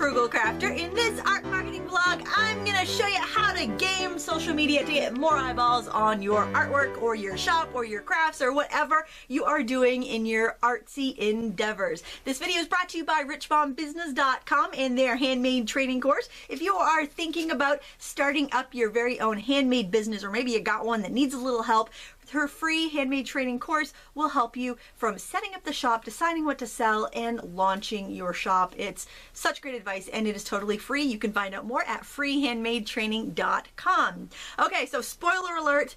Frugal Crafter. In this art marketing vlog, I'm gonna show you how to game social media to get more eyeballs on your artwork or your shop or your crafts or whatever you are doing in your artsy endeavors. This video is brought to you by richbombbusiness.com and their handmade training course. If you are thinking about starting up your very own handmade business, or maybe you got one that needs a little help, her free handmade training course will help you from setting up the shop, deciding what to sell, and launching your shop. It's such great advice and it is totally free. You can find out more at freehandmadetraining.com. Okay, so spoiler alert,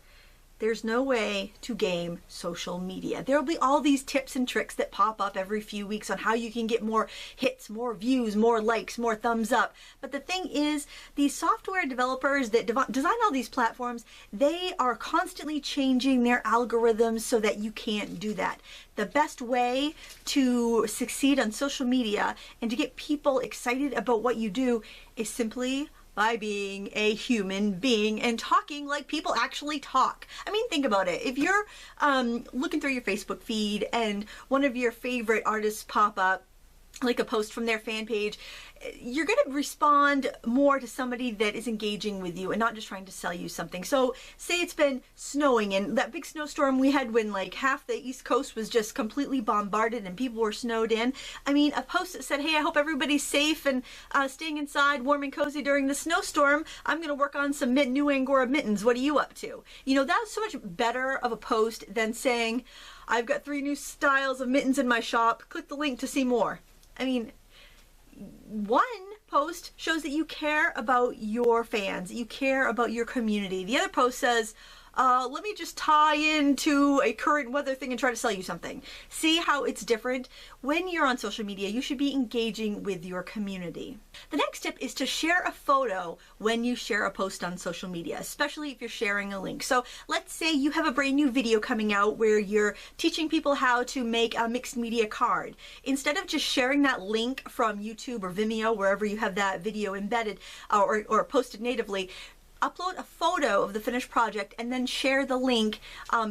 there's no way to game social media. There'll be all these tips and tricks that pop up every few weeks on how you can get more hits, more views, more likes, more thumbs up. But the thing is, these software developers that design all these platforms, they are constantly changing their algorithms so that you can't do that. The best way to succeed on social media and to get people excited about what you do is simply by being a human being and talking like people actually talk. I mean, think about it. If you're looking through your Facebook feed and one of your favorite artists pop up, like a post from their fan page, you're going to respond more to somebody that is engaging with you and not just trying to sell you something. So say it's been snowing and that big snowstorm we had when like half the East Coast was just completely bombarded and people were snowed in. I mean, a post that said, hey, I hope everybody's safe and staying inside warm and cozy during the snowstorm. I'm going to work on some new Angora mittens. What are you up to? You know, that's so much better of a post than saying, I've got 3 new styles of mittens in my shop. Click the link to see more. I mean, one post shows that you care about your fans, that you care about your community. The other post says, let me just tie into a current weather thing and try to sell you something. See how it's different? When you're on social media, you should be engaging with your community. The next tip is to share a photo when you share a post on social media, especially if you're sharing a link. So let's say you have a brand new video coming out where you're teaching people how to make a mixed media card. Instead of just sharing that link from YouTube or Vimeo, wherever you have that video embedded or posted natively, upload a photo of the finished project and then share the link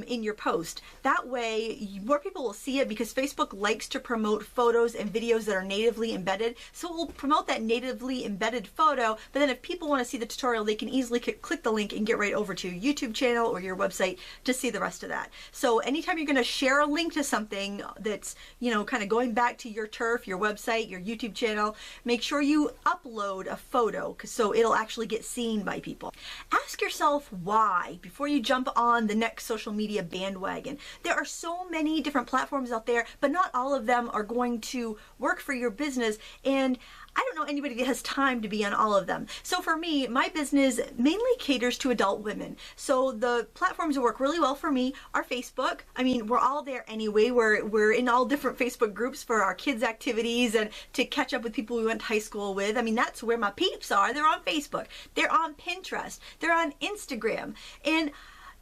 in your post. That way more people will see it because Facebook likes to promote photos and videos that are natively embedded. So it will promote that natively embedded photo, but then if people want to see the tutorial, they can easily click the link and get right over to your YouTube channel or your website to see the rest of that. So anytime you're going to share a link to something that's, you know, kind of going back to your turf, your website, your YouTube channel, make sure you upload a photo so it'll actually get seen by people. Ask yourself why before you jump on the next social media bandwagon. There are so many different platforms out there, but not all of them are going to work for your business, and I don't know anybody that has time to be on all of them. So for me, my business mainly caters to adult women. So the platforms that work really well for me are Facebook. I mean, we're all there anyway. We're in all different Facebook groups for our kids' activities and to catch up with people we went to high school with. I mean, that's where my peeps are. They're on Facebook. They're on Pinterest. They're on Instagram. And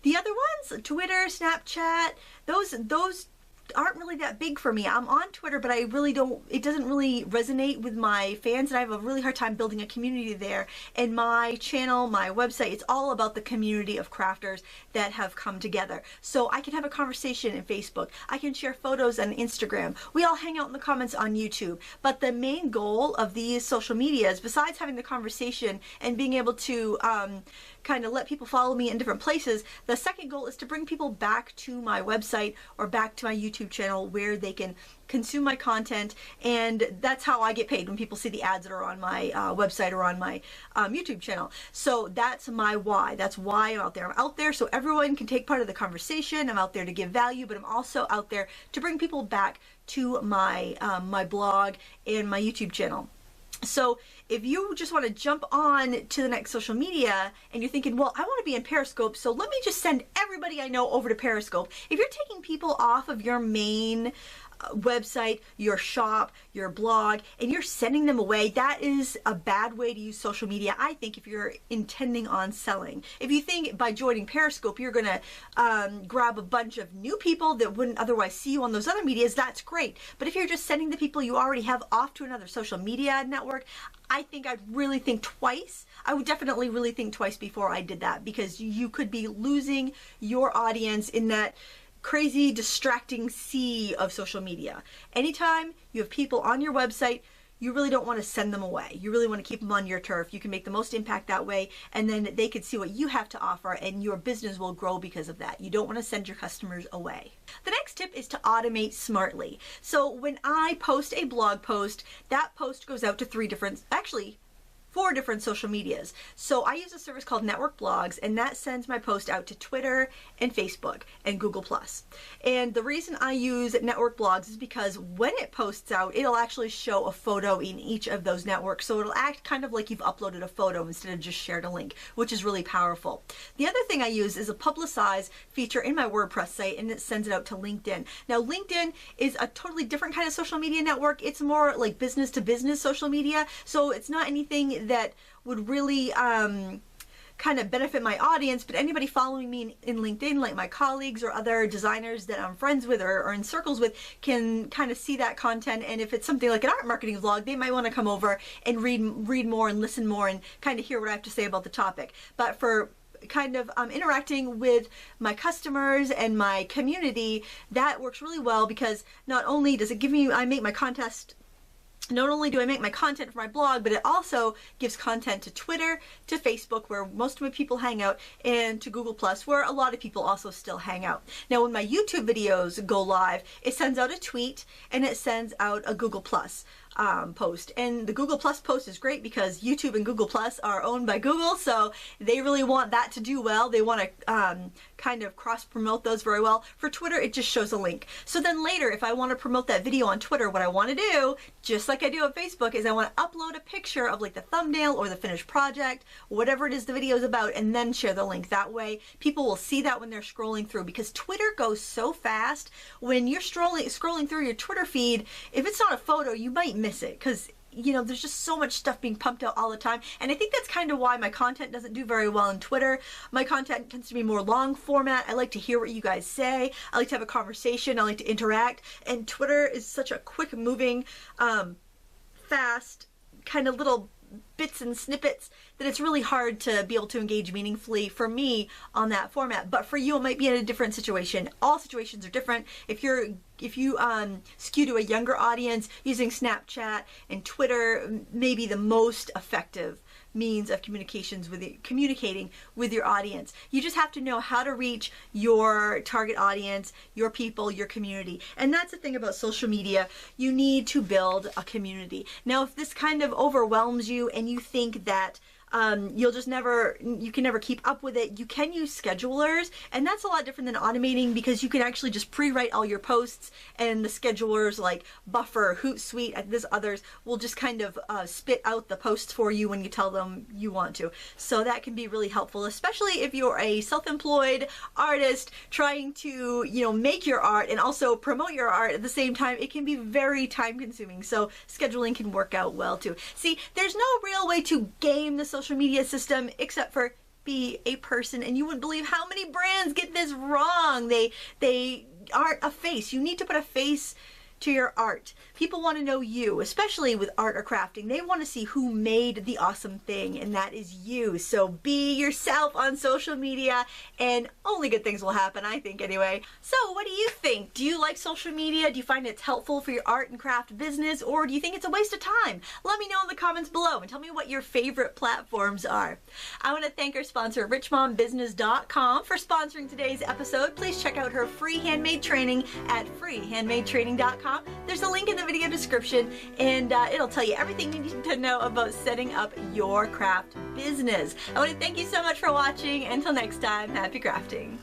the other ones, Twitter, Snapchat, those aren't really that big for me. I'm on Twitter, but it doesn't really resonate with my fans, and I have a really hard time building a community there. And my channel, my website, it's all about the community of crafters that have come together. So I can have a conversation in Facebook. I can share photos on Instagram. We all hang out in the comments on YouTube. But the main goal of these social medias, besides having the conversation and being able to kind of let people follow me in different places, the second goal is to bring people back to my website or back to my YouTube channel where they can consume my content, and that's how I get paid, when people see the ads that are on my website or on my YouTube channel. So that's my why. That's why I'm out there. I'm out there so everyone can take part of the conversation. I'm out there to give value, but I'm also out there to bring people back to my my blog and my YouTube channel. So if you just want to jump on to the next social media and you're thinking, well, I want to be in Periscope, so let me just send everybody I know over to Periscope. If you're taking people off of your main website, your shop, your blog, and you're sending them away, that is a bad way to use social media, I think, if you're intending on selling. If you think by joining Periscope you're gonna grab a bunch of new people that wouldn't otherwise see you on those other medias, that's great. But if you're just sending the people you already have off to another social media network, I think I'd really think twice. I would definitely really think twice before I did that, because you could be losing your audience in that crazy distracting sea of social media. Anytime you have people on your website, you really don't want to send them away. You really want to keep them on your turf. You can make the most impact that way, and then they can see what you have to offer, and your business will grow because of that. You don't want to send your customers away. The next tip is to automate smartly. So when I post a blog post, that post goes out to four different social medias. So I use a service called Network Blogs, and that sends my post out to Twitter and Facebook and Google+. And the reason I use Network Blogs is because when it posts out, it'll actually show a photo in each of those networks. So it'll act kind of like you've uploaded a photo instead of just shared a link, which is really powerful. The other thing I use is a publicize feature in my WordPress site, and it sends it out to LinkedIn. Now, LinkedIn is a totally different kind of social media network. It's more like business to business social media. So it's not anything that would really kind of benefit my audience, but anybody following me in LinkedIn, like my colleagues or other designers that I'm friends with or in circles with, can kind of see that content. And if it's something like an art marketing vlog, they might want to come over and read more and listen more and kind of hear what I have to say about the topic. But for kind of interacting with my customers and my community, that works really well, because not only does it give me, not only do I make my content for my blog, but it also gives content to Twitter, to Facebook, where most of my people hang out, and to Google+, where a lot of people also still hang out. Now, when my YouTube videos go live, it sends out a tweet and it sends out a Google+ post. And the Google+ post is great because YouTube and Google+ are owned by Google, so they really want that to do well. They want to kind of cross-promote those very well. For Twitter, it just shows a link. So then later, if I want to promote that video on Twitter, what I want to do, just like I do on Facebook, is I want to upload a picture of like the thumbnail or the finished project, whatever it is the video is about, and then share the link. That way, people will see that when they're scrolling through, because Twitter goes so fast. When you're scrolling through your Twitter feed, if it's not a photo, you might miss it, because there's just so much stuff being pumped out all the time. And I think that's kind of why my content doesn't do very well on Twitter. My content tends to be more long format. I like to hear what you guys say. I like to have a conversation. I like to interact. And Twitter is such a quick moving, fast, kind of little bits and snippets that it's really hard to be able to engage meaningfully for me on that format. But for you, it might be in a different situation. All situations are different. If you skew to a younger audience, using Snapchat and Twitter may be the most effective means of communicating with your audience. You just have to know how to reach your target audience, your people, your community. And that's the thing about social media. You need to build a community. Now, if this kind of overwhelms you and you think that you can never keep up with it, you can use schedulers, and that's a lot different than automating, because you can actually just pre-write all your posts, and the schedulers like Buffer, Hootsuite, and this others will just kind of spit out the posts for you when you tell them you want to. So that can be really helpful, especially if you're a self-employed artist trying to, make your art and also promote your art at the same time. It can be very time consuming, so scheduling can work out well too. See, there's no real way to game the social media system except for be a person, and you wouldn't believe how many brands get this wrong. They aren't a face. You need to put a face to your art. People want to know you, especially with art or crafting. They want to see who made the awesome thing, and that is you. So be yourself on social media, and only good things will happen, I think, anyway. So what do you think? Do you like social media? Do you find it's helpful for your art and craft business, or do you think it's a waste of time? Let me know in the comments below and tell me what your favorite platforms are. I want to thank our sponsor, richmombusiness.com, for sponsoring today's episode. Please check out her free handmade training at freehandmadetraining.com. There's a link in the video description, and it'll tell you everything you need to know about setting up your craft business. I want to thank you so much for watching. Until next time, happy crafting.